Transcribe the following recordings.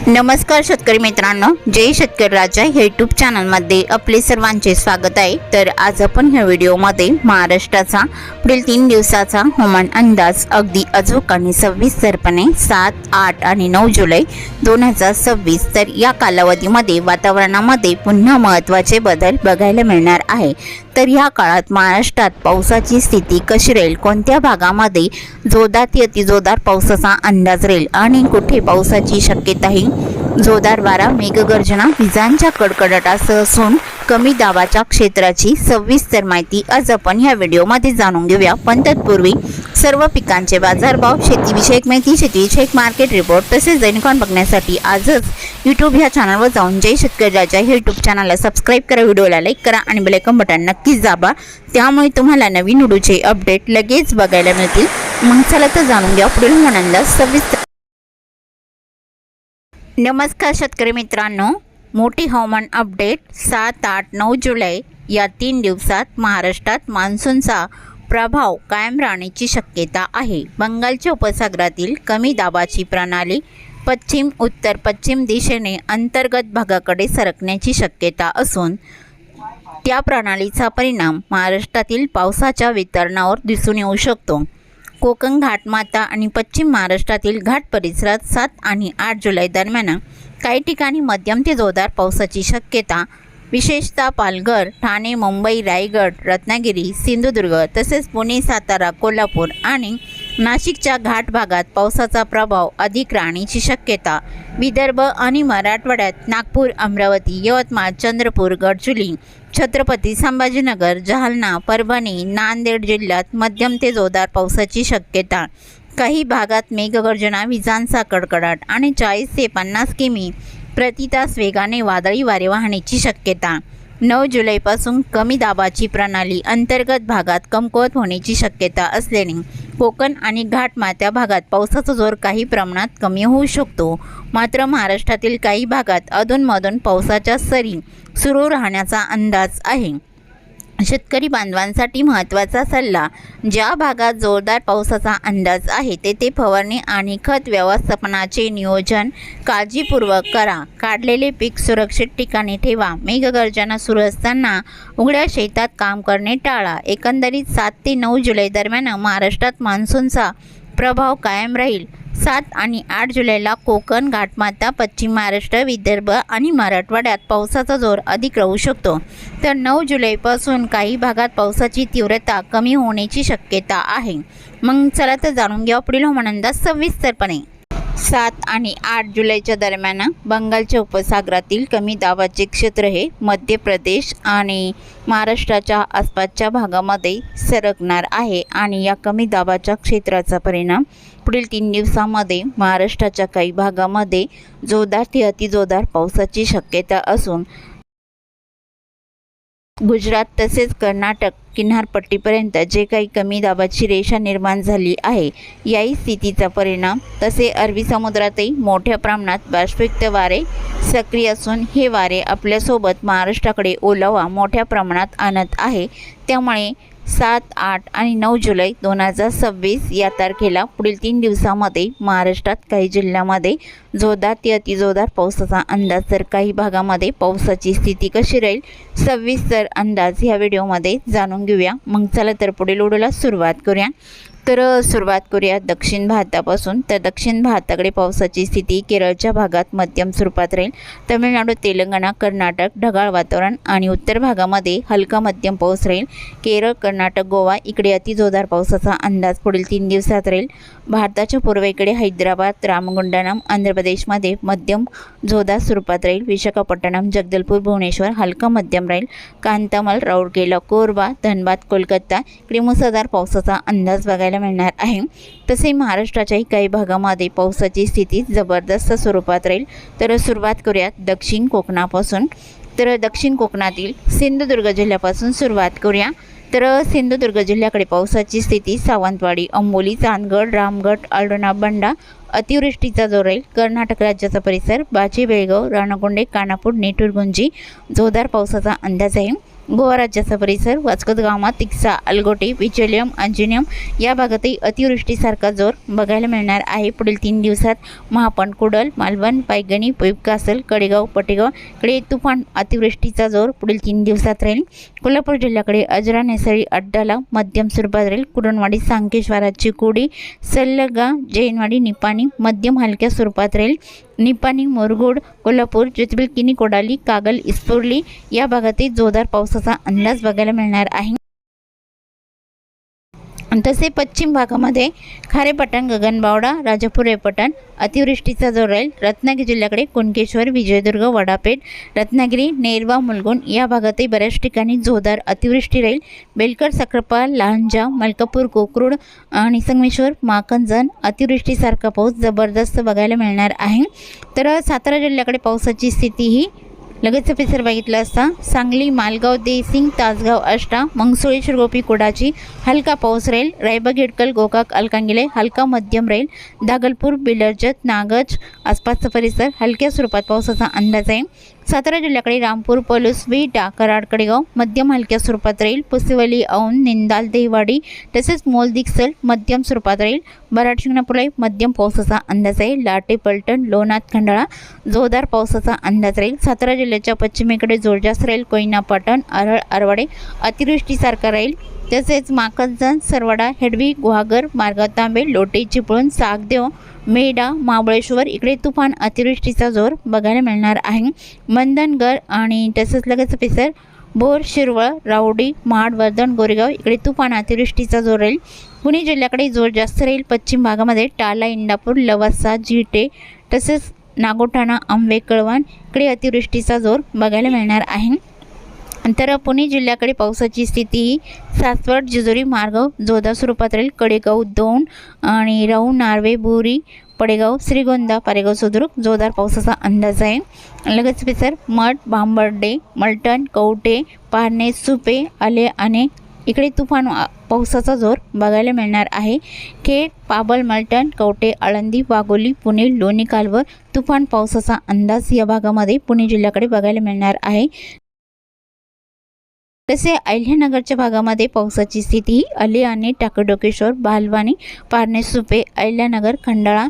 नमस्कार शेतकरी मित्रांनो, जय शेतकरी राजा यूट्यूब चॅनलमध्ये आपले सर्वांचे स्वागत आहे। तर आज आपण ह्या व्हिडिओमध्ये महाराष्ट्राचा पुढील 3 दिवसाचा हवामान अंदाज अगदी अचूक आणि सविस्तरपणे 7, 8 आणि 9 जुलै 2026 तर या कालावधीमध्ये वातावरणामध्ये पुन्हा महत्त्वाचे बदल बघायला मिळणार आहे। तर या काळात महाराष्ट्रात पावसाची स्थिती कशी राहील, कोणत्या भागामध्ये जोरदार ते अतिजोरदार पावसाचा अंदाज राहील आणि कुठे पावसाची शक्यता आहे, जोरदार वारा, मेघगर्जना, विजांच्या कडकडाटासह असून कमी दाबाच्या क्षेत्राची सविस्तर माहिती आज आपण या व्हिडिओमध्ये जाणून घेऊया। पण तत्पूर्वी सर्व पिकांचे बाजारभाव, शेतीविषयक माहिती, शेतीविषयक मार्केट रिपोर्ट तसेच दैनिकान बघण्यासाठी आजच यूट्यूब ह्या चॅनलवर जाऊन जय शेतकरी राजा हे यूट्यूब चॅनलला सबस्क्राईब करा, व्हिडिओला लाईक करा आणि बेल आयकॉन बटन नक्कीच दाबा, त्यामुळे तुम्हाला नवीन व्हिडिओचे अपडेट लगेच बघायला मिळतील। मग चला तर जाणून घ्या पुढील हवामान सविस्तर। नमस्कार शेतकरी मित्रांनो, मोठी हवामान अपडेट 7, 8, 9 जुलै या 3 दिवसात महाराष्ट्रात मान्सूनचा प्रभाव कायम राहण्याची शक्यता आहे। बंगालच्या उपसागरातील कमी दाबाची प्रणाली पश्चिम उत्तर पश्चिम दिशेने अंतर्गत भागाकडे सरकण्याची शक्यता असून त्या प्रणालीचा परिणाम महाराष्ट्रातील पावसाच्या वितरणावर दिसून येऊ शकतो। कोकण घाटमाता आणि पश्चिम महाराष्ट्रातील घाट परिसरात 7 आणि 8 जुलै दरम्यान काही ठिकाणी मध्यम ते जोरदार पावसाची शक्यता, विशेषतः पालघर, ठाणे, मुंबई, रायगड, रत्नागिरी, सिंधुदुर्ग तसेच पुणे, सातारा, कोल्हापूर आणि नाशिकच्या घाट भागात पावसाचा प्रभाव अधिक राहण्याची शक्यता। विदर्भ आणि मराठवाड्यात नागपूर, अमरावती, यवतमाळ, चंद्रपूर, गडचिरोली, छत्रपती संभाजीनगर, जालना, परभणी, नांदेड जिल्ह्यात मध्यम ते जोरदार पावसाची शक्यता। काही भागात मेघगर्जना, विजांचा कडकडाट आणि 40 ते 50 किमी प्रति तास वेगाने वादळी वारे वाहण्याची शक्यता। 9 जुलैपासून कमी दाबाची प्रणाली अंतर्गत भागात कमकुवत होण्याची शक्यता असल्याने कोकण आणि घाटमाथ्या भागात पावसाचा जोर काही प्रमाणात कमी होऊ शकतो। मात्र महाराष्ट्रातील काही भागात अधूनमधून पावसाच्या सरी सुरू राहण्याचा अंदाज आहे। शेतकरी बांधवांसाठी महत्त्वाचा सल्ला, ज्या भागात जोरदार पावसाचा अंदाज आहे तेथे फवारणी आणि खत व्यवस्थापनाचे नियोजन काळजीपूर्वक करा। काढलेले पीक सुरक्षित ठिकाणी ठेवा। मेघगर्जना सुरू असताना उघड्या शेतात काम करणे टाळा। एकंदरीत 7 ते 9 जुलै दरम्यान महाराष्ट्रात मान्सूनचा प्रभाव कायम राहील। 7 आणि 8 जुलैला कोकण, घाटमाता, पश्चिम महाराष्ट्र, विदर्भ आणि मराठवाड्यात पावसाचा जोर अधिक राहू शकतो। तर 9 जुलैपासून काही भागात पावसाची तीव्रता कमी होण्याची शक्यता आहे। मग चला तर जाणून घ्या पुढील हवामान अंदाज सविस्तरपणे। 7 आणि 8 जुलैच्या दरम्यान बंगालच्या उपसागरातील कमी दाबाचे क्षेत्र हे मध्य प्रदेश आणि महाराष्ट्राच्या आसपासच्या भागामध्ये सरकणार आहे आणि या कमी दाबाच्या क्षेत्राचा परिणाम पुढील 3 दिवसांमध्ये महाराष्ट्राच्या काही भागामध्ये जोरदार ते अतिजोरदार पावसाची शक्यता असून गुजरात तसेच कर्नाटक किनारपट्टीपर्यंत जे काही कमी दाबाची रेषा निर्माण झाली आहे याही स्थितीचा परिणाम, तसे अरबी समुद्रातही मोठ्या प्रमाणात बाष्पयुक्त वारे सक्रिय असून हे वारे आपल्यासोबत महाराष्ट्राकडे ओलावा मोठ्या प्रमाणात आणत आहे। त्यामुळे 7, 8 आणि 9 जुलै 2026 या तारखेला पुढील 3 दिवसामध्ये महाराष्ट्रात काही जिल्ह्यामध्ये जोरदार ते अतिजोरदार पावसाचा अंदाज, तर काही भागामध्ये पावसाची स्थिती कशी राहील सविस्तर अंदाज ह्या व्हिडिओमध्ये जाणून घेऊया। मग चला तर पुढील व्हिडिओला सुरुवात करूया। तर सुरुवात करूया दक्षिण भारतापासून। तर दक्षिण भारताकडे पावसाची स्थिती केरळच्या भागात मध्यम स्वरूपात राहील। तमिळनाडू, तेलंगणा, कर्नाटक ढगाळ वातावरण आणि उत्तर भागामध्ये हलका मध्यम पाऊस राहील। केरळ, कर्नाटक, गोवा इकडे अतिजोरदार पावसाचा अंदाज पुढील 3 दिवसात राहील। भारताच्या पूर्वेकडे हैदराबाद, रामगुंडाम, आंध्र प्रदेशमध्ये मध्यम जोरदार स्वरूपात राहील। विशाखापट्टणम, जगदलपूर, भुवनेश्वर हलका मध्यम राहील। कांतामल, राऊरकेला, कोरबा, धनबाद, कोलकाता इकडे मुसळधार पावसाचा अंदाज बघायला मिळणार आहे। तसे महाराष्ट्राच्याही काही भागामध्ये पावसाची स्थिती जबरदस्त स्वरूपात राहील। तर सुरुवात करूयात दक्षिण कोकणापासून। तर दक्षिण कोकणातील सिंधुदुर्ग जिल्ह्यापासून सुरुवात करूया। तर सिंधुदुर्ग जिल्ह्याकडे पावसाची स्थिती सावंतवाडी, अंबोली, चांदगड, रामगड, अल्डोना, बंडा अतिवृष्टीचा जोर राहील। कर्नाटक राज्याचा परिसर बाची, बेळगाव, राणगुंडे, कानापूर, नेटूर, गुंजी जोरदार पावसाचा अंदाज आहे। गोवा राज्याचा परिसर वास्को द गामा, तिक्सा, अलगोटे, विचलियम, अंजुनियम या भागातही अतिवृष्टीसारखा जोर बघायला मिळणार आहे. पुढील 3 दिवसात महापण, कुडल, मालवण, पैगणी, कासल, कडेगाव, पटेगाव कडे तुफान अतिवृष्टीचा जोर पुढील 3 दिवसात राहील. कोल्हापूर जिल्ह्याकडे अजरा, नेसळी, अड्डाला मध्यम स्वरूपात राहील. कुरणवाडी, सांकेश्वरा, चिकोडी, सल्लगा, जैनवाडी, निपाणी मध्यम हलक्या स्वरूपात राहील. निपाणी, मोरगोड, कोल्हापूर, ज्योतिबल, किनी, कोडाली, कागल, इस्पोर्ली या भागातही जोरदार पावसाचा अंदाज बघायला मिळणार आहे. तसे पश्चिम भागामध्ये खारेपटण, गगनबावडा, राजापूर, रेपटण अतिवृष्टीचा जोर राहील. रत्नागिरी जिल्ह्याकडे कुणकेश्वर, विजयदुर्ग, वडापेठ, रत्नागिरी, नेरवा, मुलगुण या भागातही बऱ्याच ठिकाणी जोरदार अतिवृष्टी राहील. बेलकर, सक्रापा, लांजा, मलकापूर, कोकरूड आणि संगमेश्वर, माखनजण अतिवृष्टीसारखा पाऊस जबरदस्त बघायला मिळणार आहे. तर सातारा जिल्ह्याकडे पावसाची स्थिती ही लगेच पिसर बघितलं असता सांगली, मालगाव, देसिंग, तासगाव, आष्टा, मंगसुळी, शिरगोपी, कुडाची हलका पाऊस राहील. रायबाग, हिडकल, गोकाक, अलकांगिले हलका मध्यम राहील. दागलपूर, बिलर्जत, नागज आसपासचा परिसर हलक्या स्वरूपात पावसाचा अंदाज आहे. सातारा जिल्ह्याकडे रामपूर, पलूस, विटा, कराड, कडेगाव मध्यम हलक्या स्वरूपात राहील. पुसिवली, औंध, निंदाल, देवाडी तसेच मोल, दिक्सल मध्यम स्वरूपात राहील. बराड, शिंगणापूरला मध्यम पावसाचा अंदाज आहे. लाटे, पलटण, लोणार, खंडाळा जोरदार पावसाचा अंदाज राहील. सातारा जिल्ह्याच्या पश्चिमेकडे जोर जास्त राहील. कोयना, पाटण, आरळ, आरवाडे अतिवृष्टीसारखा राहील. तसेच माखनजण, सरवाडा, हेडवी, गुहागर, मार्गाव, तांबे, लोटे, चिपळूण, सागदेव, मेढा, महाबळेश्वर इकडे तुफान अतिवृष्टीचा जोर बघायला मिळणार आहे. मंदनगर आणि तसेच लगेच पिसर, बोर, शिरवळ, रावडी, महाड, वर्धन, गोरेगाव इकडे तुफान अतिवृष्टीचा जोर राहील. पुणे जिल्ह्याकडे जोर जास्त राहील. पश्चिम भागामध्ये टाला, इंदापूर, लवासा, जिटे तसेच नागोठाणा, आंबे, कळवण इकडे अतिवृष्टीचा जोर बघायला मिळणार आहे. तर पुणे जिल्ह्याकडे पावसाची स्थिती ही सासवड, जेजुरी मार्गाव जोरदार स्वरूपात राहील. कडेगाव, दौंड आणि राऊ, नार्वे, बोरी, पडेगाव, श्रीगोंदा, पारेगाव, सुद्रुक जोरदार पावसाचा अंदाज आहे. लगेच पिसर, मठ, बांबर्डे, मलटण, कवटे, पारणे, सुपे, आले आणि इकडे तुफान पावसाचा जोर बघायला मिळणार आहे. खेड, पाबल, मलटण, कवटे, आळंदी, वाघोली, पुणे, लोणी कालवर तुफान पावसाचा अंदाज या भागामध्ये पुणे जिल्ह्याकडे बघायला मिळणार आहे. तसे अहिल्यानगरच्या भागामध्ये पावसाची स्थिती अलियाने, टाकडोकेश्वर, भालवानी, पारणे, सुपे, अहिल्यानगर, खंडाळा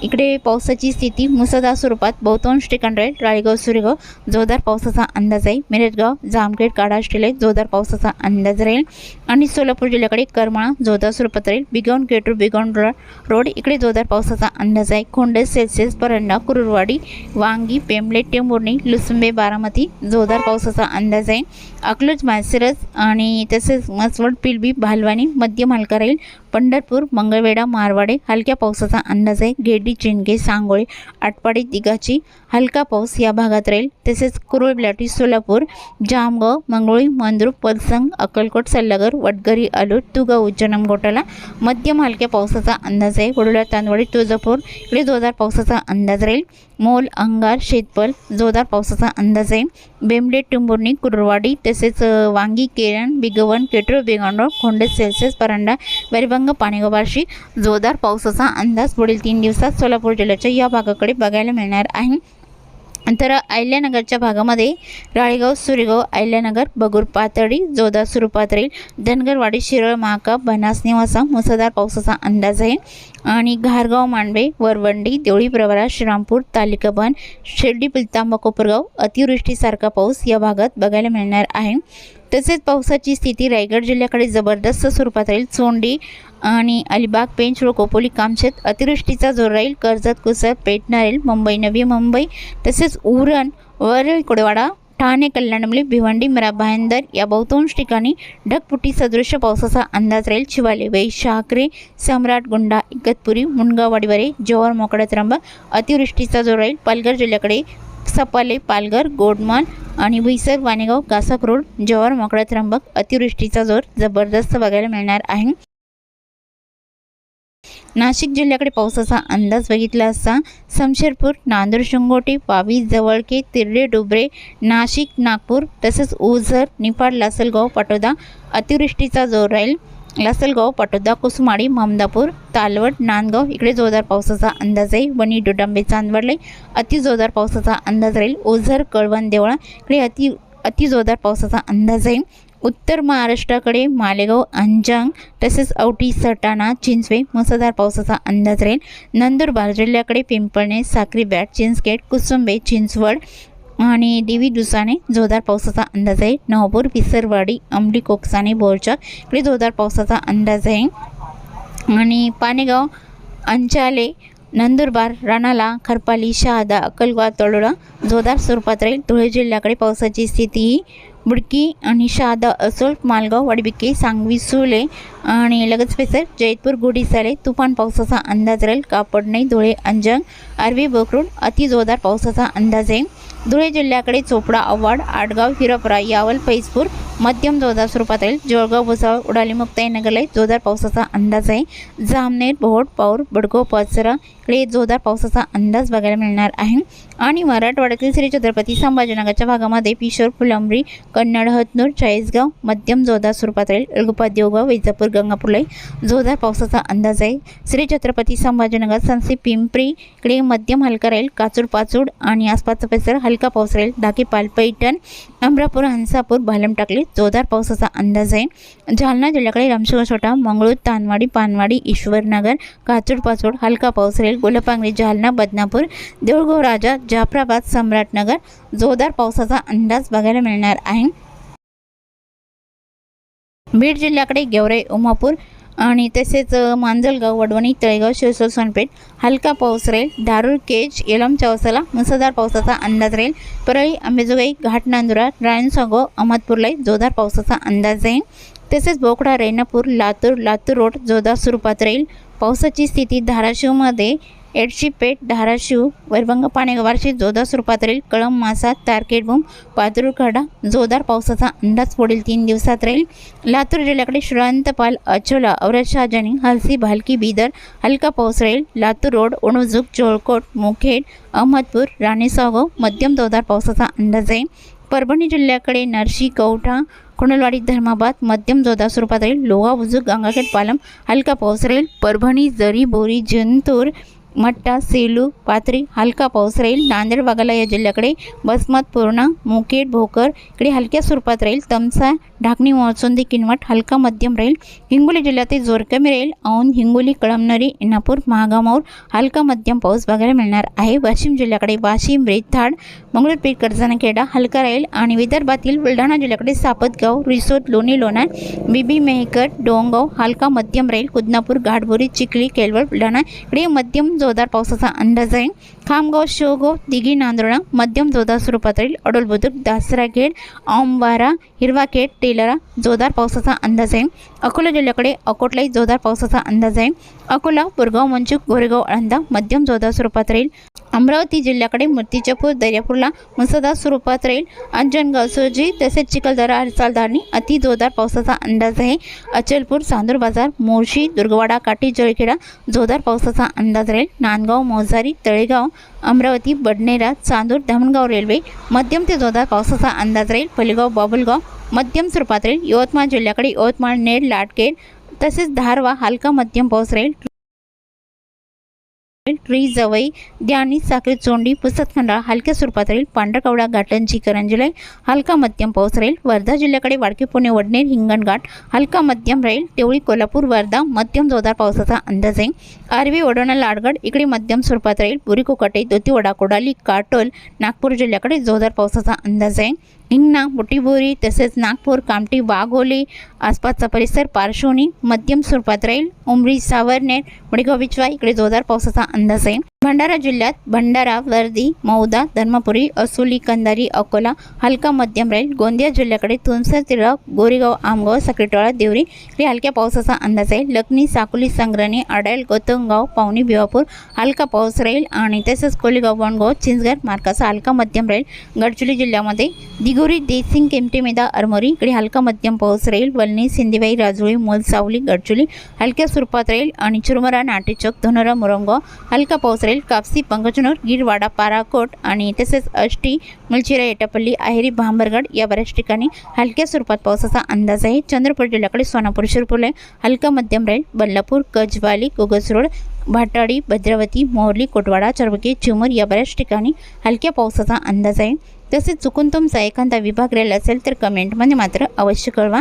इकडे पावसाची स्थिती मुसळधार स्वरूपात बहुतांश ठिकाणी राहील. राळेगाव, सुरेगाव जोरदार पावसाचा अंदाज आहे. मिरजगाव, जामखेड, काडाष्टीला जोरदार पावसाचा अंदाज राहील. आणि सोलापूर जिल्ह्याकडे करमाळा जोरदार स्वरूपात राहील. बिगौन, केटूर, बिगौन रोड इकडे जोरदार पावसाचा अंदाज आहे. खोंडस, सेल्सियस, परंडा, कुरुरवाडी, वांगी, पेंबले, टेंभुर्णी, लुसुंबे, बारामती जोरदार पावसाचा अंदाज आहे. अकलूज, माळशिरस आणि तसेच मसवड, पिलबी, भालवानी मध्यम हलका राहील. पंढरपूर, मंगळवेढा, मारवाडे हलक्या पावसाचा अंदाज आहे. गेडी, चिंगे, सांगोळे, आटपाडी, दिघाची हलका पाऊस या भागात राहील. तसेच कुरुळ, बिलाटी, सोलापूर, जामगाव, मंगळुळी, मंद्रुप, पलसंग, अक्कलकोट, सल्लागर, वडगरी, आलूर, तुगाव, उज्जैन, गोटाला मध्यम हलक्या पावसाचा अंदाज आहे. वडोला, तांदवाडी, तुळजापूर इकडे जोरदार पावसाचा अंदाज राहील. मोल, अंगार, शेतपल जोरदार पावसाचा अंदाज आहे. बेंबले, टेंभुर्णी, कुरुरवाडी तसेच वांगी, केरण, बिगवण, केटूर, बेगांडो, खोंडेस, सेल्सियस, परांडा, बरिभंग, पाणेगाव, बार्शी जोरदार पावसाचा अंदाज पुढील 3 दिवसात सोलापूर जिल्ह्याच्या या भागाकडे बघायला मिळणार आहे. तर अहिल्यानगरच्या भागामध्ये राळेगाव, सुरेगाव, अहिल्यानगर, बगूर, पातळी जोरदार स्वरूपात राहील. धनगरवाडी, शिरळ, महाका, बनास, निवासा मुसळधार पावसाचा अंदाज आहे. आणि घारगाव, मांडवे, वरवंडी, देवळी, प्रवरा, श्रीरामपूर, तालिकाबन, शिर्डी, पिलतांबा, कोपरगाव अतिवृष्टीसारखा पाऊस या भागात बघायला मिळणार आहे. तसेच पावसाची स्थिती रायगड जिल्ह्याकडे जबरदस्त स्वरूपात राहील. सोंडी आणि अलिबाग, पेंच, खोपोली, कामशेत अतिवृष्टीचा जोर राहील. कर्जत, कुसर, पेटणा राहील. मुंबई, नवी मुंबई तसेच उरण, वरळी, कोडेवाडा, ठाणे, कल्याणमली, भिवंडी, मिरा, भायंदर या बहुतांश ठिकाणी ढगफुटी सदृश्य पावसाचा अंदाज राहील. शिवाले, वै, शाकरे, सम्राट, गुंडा, इगतपुरी, मुनगाव, वाडीवरे, जव्हार, मोकडा, त्र्यंबक अतिवृष्टीचा जोर राहील. पालघर जिल्ह्याकडे सपाले, पालघर, गोडमान आणि भुईसर, वाणेगाव, कासाक रोड, जव्हार, मोकडा, त्र्यंबक अतिवृष्टीचा जोर जबरदस्त बघायला मिळणार आहे. नाशिक जिल्ह्याकडे पावसाचा अंदाज बघितला असता शमशेरपूर, नांदूर, शिंगोटे, वावी, जवळके, तिर्डे, डुबरे, नाशिक, नागपूर तसेच ओझर, निफाड, लासलगाव, पाटोदा अतिवृष्टीचा जोर राहील. लासलगाव, पाटोदा, कुसुमाडी, ममदापूर, तालवड, नांदगाव इकडे जोरदार पावसाचा अंदाज आहे. वणी, डोडांबे, चांदवडले अति जोरदार पावसाचा अंदाज राहील. ओझर, कळवण, देवळा इकडे अति जोरदार पावसाचा अंदाज आहे। उत्तर महाराष्ट्राकडे मालेगाव, अंजांग तसेच औटी, सटाणा, चिंचवे मुसळधार पावसाचा अंदाज राहील। नंदुरबार जिल्ह्याकडे पिंपळणे, साक्री, बॅट, चिंचखेड, कुसुंबे, चिंचवड आणि देवी दुसाने जोरदार पावसाचा अंदाज आहे। नवापूर, पिसरवाडी, अंबली, कोकसाने, बोरचक इकडे जोरदार पावसाचा अंदाज आहे। आणि पानेगाव, अंचाले, नंदुरबार, राणाला, खरपाली, शहादा, अक्कलगाव, तळोरा जोरदार स्वरूपात राहील। धुळे जिल्ह्याकडे पावसाची स्थिती बुडकी आणि शहादा, असोल, मालगाव, वडबिके, सांगवी, सुले आणि लगेच पेसर, जैतपूर, गुढीसाले तुफान पावसाचा अंदाज राहील। कापडणे, धुळे, अंजंग, आर्वी, बोकरूड अति जोरदार पावसाचा अंदाज आहे। धुळे जिल्ह्याकडे चोपडा, आव्हाड, आडगाव, हिरपरा, यावल, फैजपूर मध्यम जोरदार स्वरूपात राहील। जळगाव, भुसावळ, उडाली, मुक्ताईनगरला जोरदार पावसाचा अंदाज आहे। जामनेर, भोर, पाऊर, बडगाव, पाचरा इकडे जोरदार पावसाचा अंदाज बघायला मिळणार आहे। आणि मराठवाड्यातील श्री छत्रपती संभाजीनगरच्या भागामध्ये पिशोर, फुलंब्री, कन्नड, हतनूर, चाळीसगाव मध्यम जोरदार स्वरूपात राहील। अळगोपा, देवगाव, वैजापूर, गंगापूरला जोरदार पावसाचा अंदाज आहे। श्री छत्रपती संभाजीनगर, संसी, पिंपरी इकडे मध्यम हलका राहील। काचूड, पाचूड आणि आसपासचा परिसर हलका पाऊस राहील। ढाकीपाल, पैठण, अमरापूर, हंसापूर, भालम टाकली जोरदार पावसाचा अंदाज आहे। जालना जिल्ह्याकडे रामशिंग, छोटा, मंगळूर, तानवाडी, पानवाडी, ईश्वरनगर, काचूड, पाचूड हलका पाऊस राहील। गोलपांगरी, जालना, बदनापूर, देऊळगाव, राजा, जाफराबाद, सम्राटनगर जोरदार पावसाचा अंदाज बघायला मिळणार आहे। बीड जिल्ह्याकडे गेवराई, उमापूर आणि तसेच मांजलगाव, वडवणी, तळेगाव, शिरसोल, सोनपेठ हलका पाऊस राहील। धारूर, केज, येलम, चौसाला मुसळधार पावसाचा अंदाज राहील। परळी, अंबेजोगाई, घाटनांदुरा, रायनसांगो, अहमदपूरला जोरदार पावसाचा अंदाज आहे। तसेच बोकडा, रेणापूर, लातूर रोड जोरदार स्वरूपात राहील। पावसाची स्थिती धाराशिवमध्ये एडशीपेठ, धाराशिव, वैरभंग, पाणेगाव, वार्षिक जोरदार स्वरूपात राहील। कळंब, मासा, तारकेडबूम, पातुरखडा जोरदार पावसाचा अंदाज पुढील 3 दिवसात राहील। लातूर जिल्ह्याकडे श्रांतपाल, अचोला, औरत शहाजानी, हलसी, भालकी, बीदर हलका पाऊस राहील। लातूर रोड, ओणुजूक, जोळकोट, मुखेड, अहमदपूर, राणेसावगाव मध्यम जोरदार पावसाचा अंदाज आहे। परभणी जिल्ह्याकडे नरशी, कवठा, कुंडलवाडी, धर्माबाद मध्यम जोरदार स्वरूपात राहील। लोहा, बुजुर्ग, गंगाखेड, पालम हलका पाऊस राहील। परभणी, जरी, बोरी, जिंतूर, मट्टा, सेलू, पाथरी हलका पाऊस राहील। नांदेड वाघाला या जिल्ह्याकडे बसमत, पूर्णा, मुखेड, भोकर इकडे हलक्या स्वरूपात राहील। तमसा, ढाकणी, मोरचोंदी, किनवट हलका मध्यम राहील। हिंगोली जिल्ह्यातील जोर कमी राहील। औंध, हिंगोली, कळमनुरी, इनापूर, महागामौर हलका मध्यम पाऊस बघायला मिळणार आहे। वाशिम जिल्ह्याकडे वाशिम, रेथाड, मंगळूरपीठ, कर्जनखेडा हलका राहील। आणि विदर्भातील बुलढाणा जिल्ह्याकडे सापतगाव, रिसोद, लोणी, लोणार, बीबी, मेहकर, डोंगगाव हलका मध्यम राहील। कुदनापूर, घाटबोरी, चिखली, केलवड, बुलढाणा इकडे मध्यम जोरदार पावसाचा अंदाज आहे। खामगाव, शेवगाव, दिघी, नांदोळा मध्यम जोरदार स्वरूपात राहील। अडोल, बुद्रुक, दासराखेड, औंबारा, हिरवाखेड, टेलरा जोरदार पावसाचा अंदाज आहे। अकोला जिल्ह्याकडे अकोटलाई जोरदार पावसाचा अंदाज आहे। अकोला, बोरगाव, मंचूक, गोरेगाव, आळंदा मध्यम जोरदार स्वरूपात राहील। अमरावती जिल्ह्याकडे मूर्तिजापूर, दर्यापूरला मुसळधार स्वरूपात राहील। अंजनगाव, सोजी तसेच चिखलदरा, हरसालदारनी अति जोरदार पावसाचा अंदाज आहे। अचलपूर, चांदूर बाजार, मोर्शी, दुर्गवाडा, काठी, जळखेडा जोरदार पावसाचा अंदाज राहील। नांदगाव, मोजारी, तळेगाव, अमरावती, बडनेरा, चांदूर, धामणगाव रेल्वे मध्यम ते जोरदार पावसाचा अंदाज राहील। पल्लीगाव, बाबुलगाव मध्यम स्वरूपात राहील। यवतमाळ जिल्ह्याकडे यवतमाळ, नेर, लाटकेड तसेच धारवा हलका मध्यम पाऊस राहील। ट्री, जवई, द्यानी, साखरी, चोंडी, पुसतखंडाळा हलक्या स्वरूपात राहील। पांढरकवडा, घाटंजी, करंजलाई हलका मध्यम पाऊस राहील। वर्धा जिल्ह्याकडे वाडकी, पुणे, वडनेर, हिंगणघाट हलका मध्यम राहील। तेवळी, कोल्हापूर, वर्धा मध्यम जोरदार पावसाचा अंदाज आहे। आर्वी, वडोणा, लाडगड इकडे मध्यम स्वरूपात राहील। पुरी, कोकाटे, दोतीवडा, कोडाली, काटोल, नागपूर जिल्ह्याकडे जोरदार पावसाचा अंदाज आहे। हिंगणा, बुटीबोरी तसेच नागपूर, कामठी, वाघोली आसपासचा परिसर पार्श्वनी मध्यम स्वरूपात राहील। उमरी, सावरनेर, वडगाव, विचवा इकडे जोरदार पावसाचा अंदाज आहे। भंडारा जिल्ह्यात भंडारा, वर्दी, मौदा, धर्मपुरी, असोली, कंधारी, अकोला हलका मध्यम राहील। गोंदिया जिल्ह्याकडे तुमसर, तिरक, गोरेगाव, आमगाव, सकरेटवाडा, देवरी इकडे हलक्या पावसाचा अंदाज आहे। लखनी, साकोली, संग्राने, आडाल, गौतमगाव, पावनी, भिवापूर हलका पाऊस राहील। आणि तसेच कोलेगाव, वणगाव, चिंचगड मार्काचा हलका मध्यम राहील। गडचिरोली जिल्ह्यामध्ये दिगोरी, देसिंग, केमटेमेदा, अरमोरी इकडे हलका मध्यम पाऊस राहील। वलनी, सिंदेवाई, राजुरी, मोल, सावली, गडचिरोली हलक्या स्वरूपात राहील। आणि चिरमुरा, नाटेचक, धनोरा, मुरंगाव हलका पाऊस राहील। कापसी, पंकजनूर, गिरवाडा, पाराकोट आणि तसेच अष्टी, मुलचिरा, एटापल्ली, आहेरी, भांबरगड या बऱ्याच ठिकाणी हलक्या स्वरूपात पावसाचा अंदाज आहे। चंद्रपूर जिल्ह्याकडे सोनापूर, शिरपूर हलका मध्यम राहील। बल्लापूर, गजवाली, गोगस रोड, भाटाडी, भद्रावती, मोहर्ली, कोटवाडा, चरवके, चिमूर या बऱ्याच ठिकाणी हलक्या पावसाचा अंदाज आहे। तसेच चुकून तुमचा एखादा विभाग राहिला असेल तर कमेंटमध्ये मात्र अवश्य कळवा।